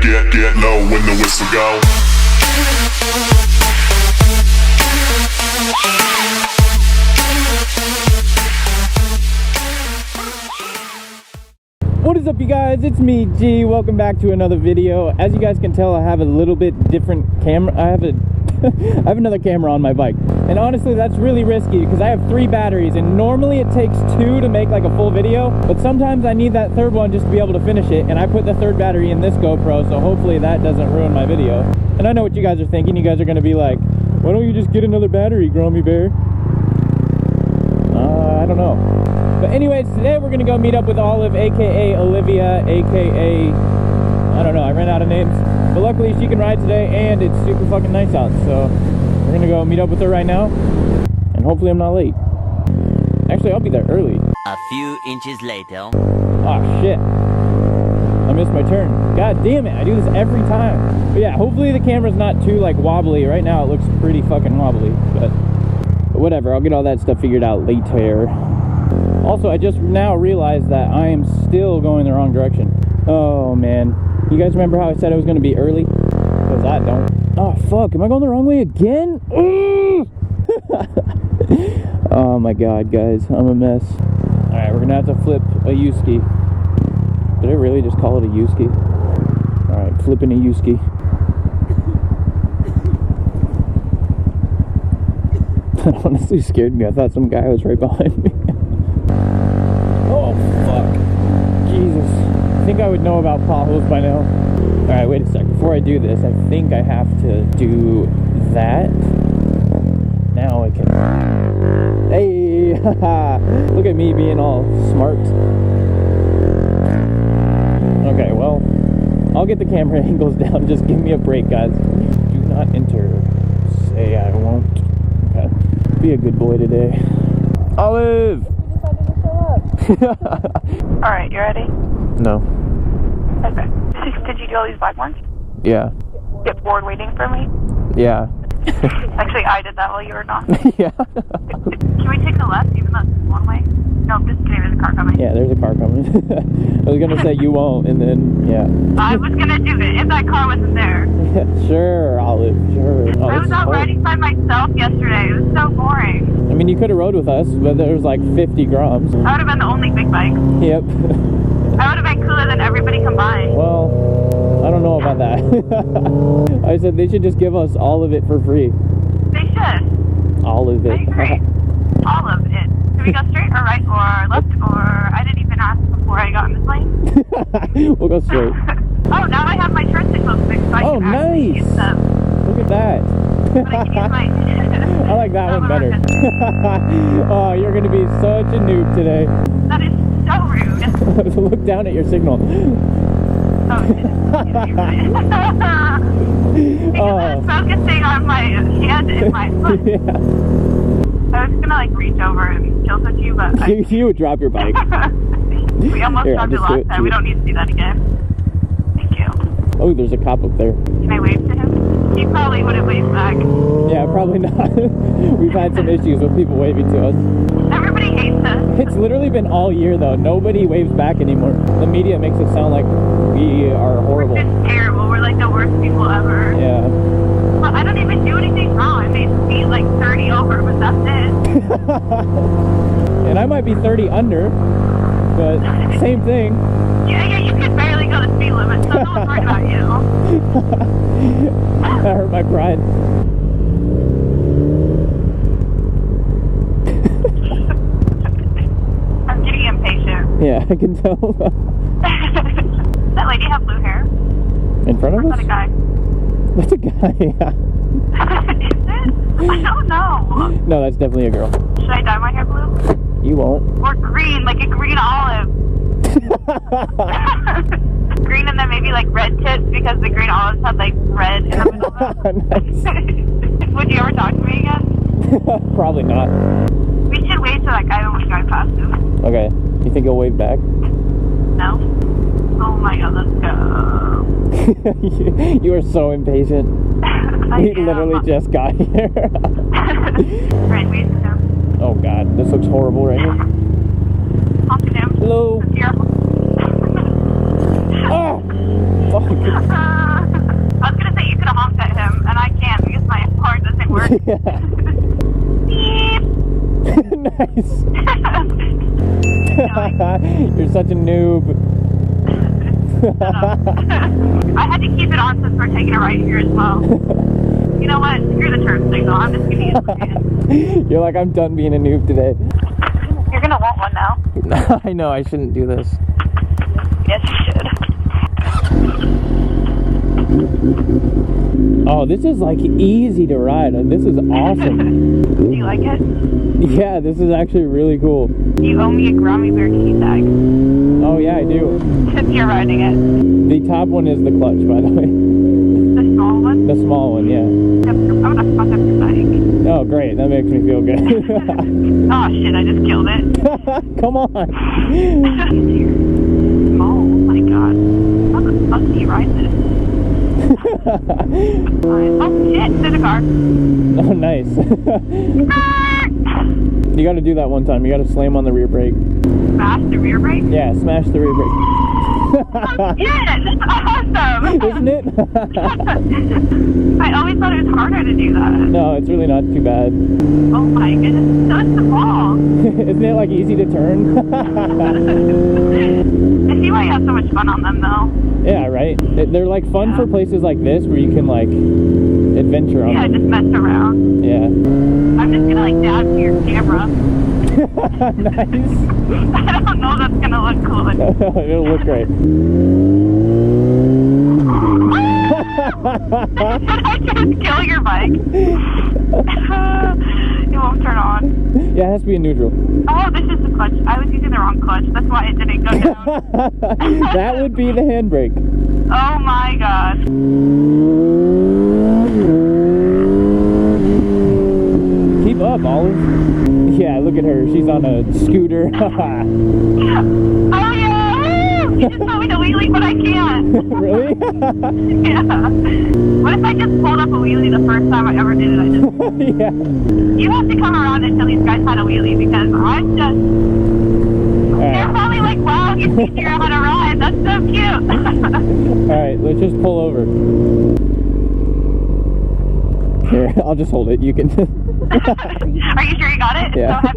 get low when the whistle go. What is up, you guys? It's me, G. Welcome back to another video. As you guys can tell, I have a little bit different camera. I have another camera on my bike, and honestly that's really risky because I have 3 batteries, and normally it takes 2 to make like a full video, but sometimes I need that third one just to be able to finish it, and I put the third battery in this GoPro, so hopefully that doesn't ruin my video. And I know what you guys are thinking. You guys are going to be like, why don't you just get another battery, Gromie Bear? I don't know. But anyways, today we're going to go meet up with Olive, aka Olivia, aka I don't know, I ran out of names. But luckily she can ride today, and it's super fucking nice out. So we're gonna go meet up with her right now, and hopefully I'm not late. Actually, I'll be there early. A few inches later. Oh shit, I missed my turn. God damn it, I do this every time. But yeah, hopefully the camera's not too like wobbly. Right now it looks pretty fucking wobbly, but whatever, I'll get all that stuff figured out later. Also, I just now realized that I am still going the wrong direction. Oh man, you guys remember how I said I was going to be early? Because I don't. Oh fuck, am I going the wrong way again? Oh my god, guys, I'm a mess. Alright, we're going to have to flip a U-ski. Did I really just call it a U-ski? Alright, flipping a U-ski. That honestly scared me. I thought some guy was right behind me. Oh fuck. Jesus. I think I would know about potholes by now. Alright, wait a sec. Before I do this, I think I have to do that. Now I can... Hey! Look at me being all smart. Okay, well, I'll get the camera angles down. Just give me a break, guys. Do not enter. Say I won't. Okay. Be a good boy today. Olive! We decided to show up. Alright, you ready? No. Okay. Did you do all these black ones? Yeah. Get bored waiting for me? Yeah. Actually, I did that while you were gone. Yeah. Can we take the left, even though it's one way? No, I'm just kidding, there's a car coming. Yeah, there's a car coming. I was gonna say you won't, and then, yeah. I was gonna do it if that car wasn't there. Yeah, sure, Olive, sure. Oh, I was out riding by myself yesterday. It was so boring. I mean, you could have rode with us, but there was like 50 Groms. I would have been the only big bike. Yep. I would have been cooler than everybody combined. Well, I don't know about that. I said they should just give us all of it for free. They should. All of it. I agree. All of it. Do we go straight or right or left, or I didn't even ask before I got in this lane? We'll go straight. Oh, now I have my turn signals fixed, so I can actually nice. use them. Look at that. But I can use my... I like that one better. Oh, you're going to be such a noob today. That is so rude. Look down at your signal. Oh, because I was focusing on my hand and my foot. Yeah. I was gonna like reach over and kill switch you, but You would drop your bike. we almost Here, dropped it last time. We don't need to do that again. Thank you. Oh, there's a cop up there. Can I wave to him? He probably wouldn't wave back. Yeah, probably not. We've had some issues with people waving to us. Everybody hates us. It's literally been all year though. Nobody waves back anymore. The media makes it sound like we are horrible. It's terrible. We're like the worst people ever. Yeah. Well, I don't even do anything wrong. I made speed like 30 over, but that's it. And I might be 30 under, but same thing. Yeah, you could barely go the speed limit, so no one's worried about you. That hurt my pride. I'm getting impatient. Yeah, I can tell. Does that lady have blue hair? In front of Or is us? that a guy? That's a guy, yeah. Is it? I don't know. No, that's definitely a girl. Should I dye my hair blue? You won't. Or green, like a green olive. Green and then maybe like red tips, because the green olives have like red in the middle of them. Nice. Would you ever talk to me again? Probably not. We should wait till that guy when we drive past him. Okay. You think he'll wave back? No? Oh my god, let's go. You are so impatient. He literally just got here. Right, wait for him. Oh god, this looks horrible right here. Honk at him. Hello. Here. Oh! Fuck. Beep. Nice. You're such a noob. I had to keep it on since we're taking a right here as well. You know what? Screw the turn signal. I'm just gonna use it. You're like, I'm done being a noob today. You're gonna want one now. I know, I shouldn't do this. Yes, you should. Oh, this is like easy to ride. This is awesome. Do you like it? Yeah, this is actually really cool. You owe me a Gromie Bear key tag. Oh yeah, I do. Since you're riding it. The top one is the clutch, by the way. The small one? The small one, yeah. I'm gonna fuck up your bike. Oh, great. That makes me feel good. Oh shit, I just killed it. Come on. Oh my god. How the fuck do you ride this? Oh shit, there's a car. Oh, nice. You gotta do that one time. You gotta slam on the rear brake. Smash the rear brake? Yeah, smash the rear brake. Oh shit, that's awesome. Isn't it? I always thought it was harder to do that. No, it's really not too bad. Oh my goodness, so it's the ball. Isn't it like easy to turn? I see why you have so much fun on them though. Yeah, right? They're like fun for places like this where you can like adventure on Yeah, them. just mess around. Yeah. I'm just gonna like dab to your camera. Nice. I don't know if that's gonna look cool. It'll look great. Did I just kill your bike? It won't turn on. Yeah, it has to be in neutral. Oh, this is the clutch. I was using the wrong clutch. That's why it didn't go down. That would be the handbrake. Oh my god. Keep up, Olive. Yeah, look at her. She's on a scooter. Oh yeah! Woo! You just told me to wheelie, but I can't. Really? Yeah. What if I just pulled up a wheelie the first time I ever did it? Yeah. You have to come around and tell these guys how to wheelie because I'm just... They're probably like, wow, you teach her how to ride. That's so cute. Alright, let's just pull over. Here, I'll just hold it. You can... Are you sure you got it? Yeah. It's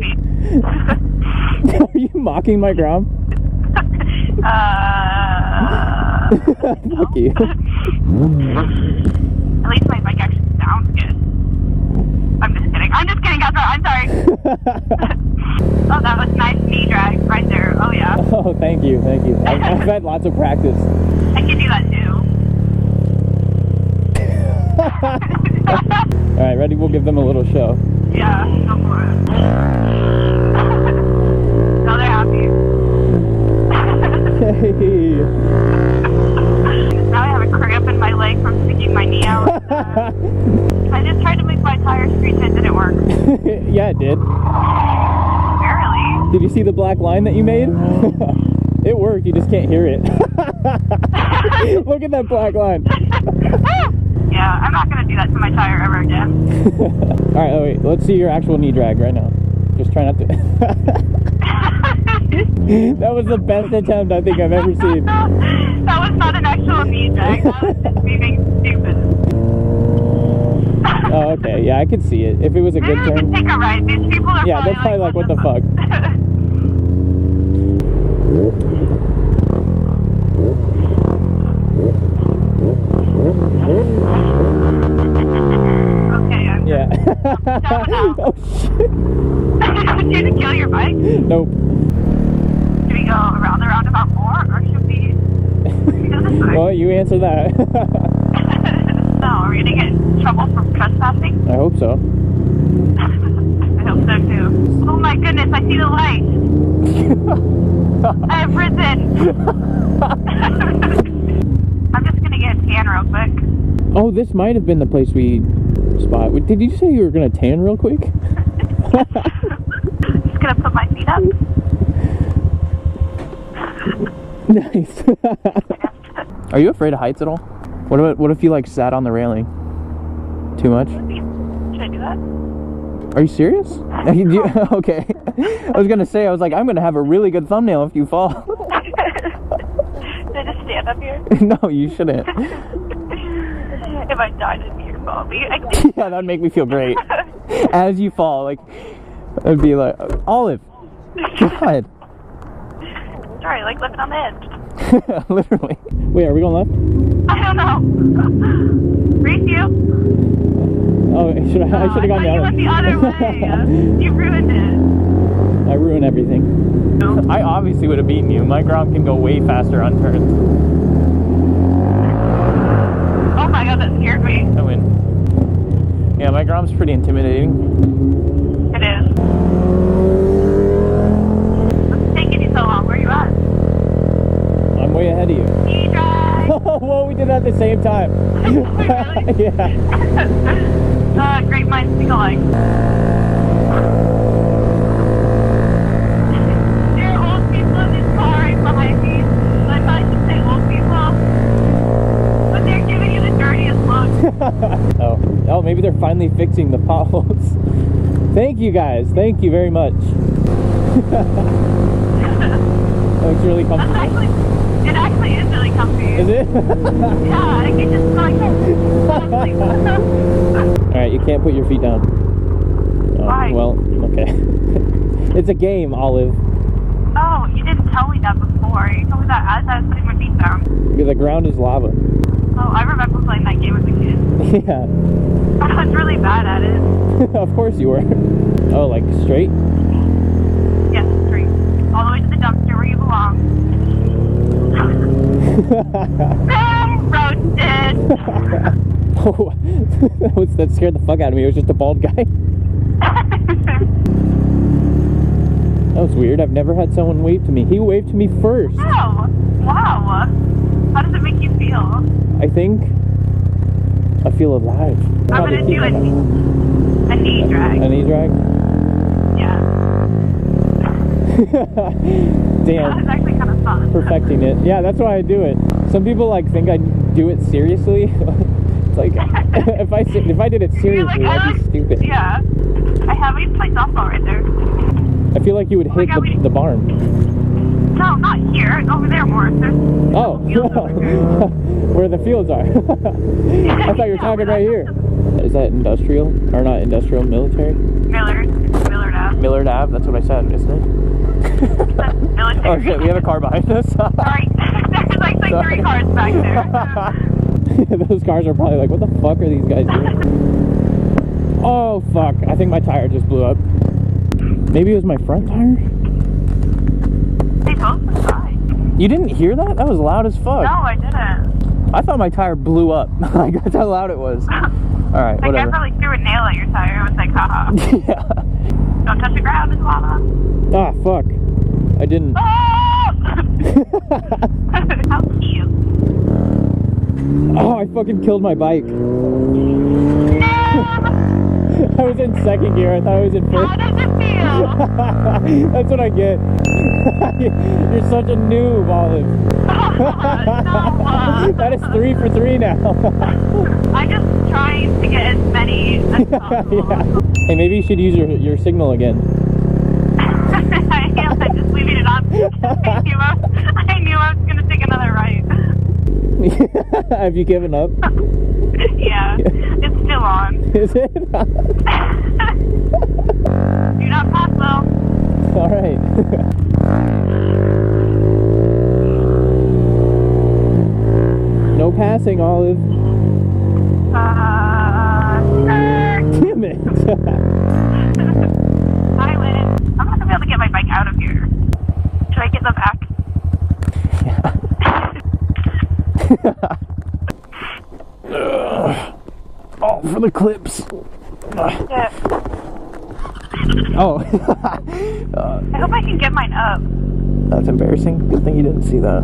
so heavy. Are you mocking my Grom? Fuck you. At least my bike actually sounds good. I'm just kidding. I'm just kidding, Catherine. I'm sorry. Oh, that was nice knee drag right there. Oh, yeah. Oh, thank you, thank you. I've had lots of practice. I can do that too. Alright, ready? We'll give them a little show. Yeah, go for it. No, they're happy. Hey. Now I have a cramp in my leg from sticking my knee out. I just tried to make my tire screech and it didn't work. Yeah, it did. Barely. Did you see the black line that you made? It worked, you just can't hear it. Look at that black line. Yeah, I'm not going to do that to my tire ever again. Alright, oh wait, let's see your actual knee drag right now. Just try not to... That was the best attempt I think I've ever seen. That was not an actual knee drag. That was just me being stupid. Oh, okay. Yeah, I could see it. If it was a good Maybe we turn. can take a ride. These people are Yeah, they're probably like, what the fuck? Okay, I'm Yeah. Oh, shit. Did you kill your bike? Nope. Should we go around the roundabout more, or should we go this way? Well, you answer that. No, are we gonna get in trouble for trespassing? I hope so. I hope so too. Oh my goodness, I see the light. I've risen. I'm just gonna get a tan real quick. Oh, this might have been the place we spot. Did you say you were gonna tan real quick? Just gonna put my feet up. Nice. Are you afraid of heights at all? What if you like sat on the railing? Too much? Should I do that? Are you serious? Okay. I was gonna say, I was like, I'm gonna have a really good thumbnail if you fall. Should I just stand up here? No, you shouldn't. If I died in here. fall. Yeah, that'd make me feel great. As you fall, like, it'd be like, Olive. God. Sorry, like living on the edge. Literally. Wait, are we going left? I don't know. Race you? Oh, I should have gone you down. went the other way. You ruined it. I ruined everything. I obviously would have beaten you. My Grom can go way faster on turns. Oh my god, that scared me. I win. Yeah, my Grom's pretty intimidating. It is. What's taking you so long? Where are you at? I'm way ahead of you. E-drive! Whoa, we did that at the same time. Really? Yeah. Great minds think alike. There are old people in this car right behind me. I thought you say old people. But they're giving you the dirtiest look. Oh, maybe they're finally fixing the potholes. Thank you guys. Thank you very much. That looks really comfortable. It actually is really comfy. Is it? Yeah, I can just like Alright, you can't put your feet down. Oh, why? well, okay. It's a game, Olive. Oh, you didn't tell me that before. You told me that as I was putting my feet down. Because the ground is lava. Oh, I remember playing that game as a kid. Yeah. I was really bad at it. Of course you were. Oh, like straight? Yes, straight. All the way to the dumpster where you belong. Roasted! Oh, that scared the fuck out of me. It was just a bald guy. That was weird. I've never had someone wave to me. He waved to me first. Oh, wow. How does it make you feel? I think I feel alive. I'm gonna do a knee drag. A knee drag? Yeah. That Damn. was actually kind of fun. Perfecting it. Yeah, that's why I do it. Some people like think I do it seriously. It's like if I did it seriously, that'd be stupid. Yeah. I have a play softball right there. I feel like you would hit the barn. No, not here. Over there more. There's Oh, where the fields are. I thought you were talking right here. Is that industrial? Or not industrial, military? Millard Ave. Millard Ave, that's what I said, isn't it? Military. Oh shit, we have a car behind us. Sorry. There's like 3 cars back there. Those cars are probably like, what the fuck are these guys doing? Oh fuck, I think my tire just blew up. Maybe it was my front tire? They both were fine. You didn't hear that? That was loud as fuck. No, I didn't. I thought my tire blew up. Like, that's how loud it was. Alright, Like, whatever. I probably threw a nail at your tire. I was like, haha. Yeah. Don't touch the ground, it's lava. Ah, fuck. I didn't. Oh! How cute. Oh, I fucking killed my bike. I was in second gear. I thought I was in first. How does it feel? That's what I get. You're such a noob, Olive. No. That is 3 for 3 now. I'm just trying to get as many as possible. Yeah. Hey, maybe you should use your signal again. I am. I'm just leaving it on. I knew I was going to take another right. Have you given up? Yeah, it's still on. Is it? Do not pass though. Alright. No passing, Olive. Damn it. I win. I'm not going to be able to get my bike out of here. Should I get the back? Oh, for the clips. Yeah. Oh. I hope I can get mine up. That's embarrassing. Good thing you didn't see that.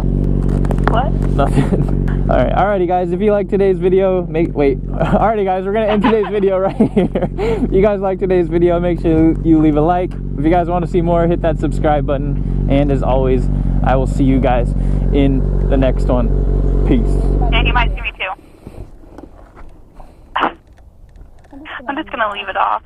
What? Nothing. Alrighty guys, if you like today's video, alrighty guys, we're gonna end today's video right here. If you guys like today's video, make sure you leave a like. If you guys want to see more, hit that subscribe button. And as always, I will see you guys in the next one. Peace. And you might see me too. I'm just gonna leave it off.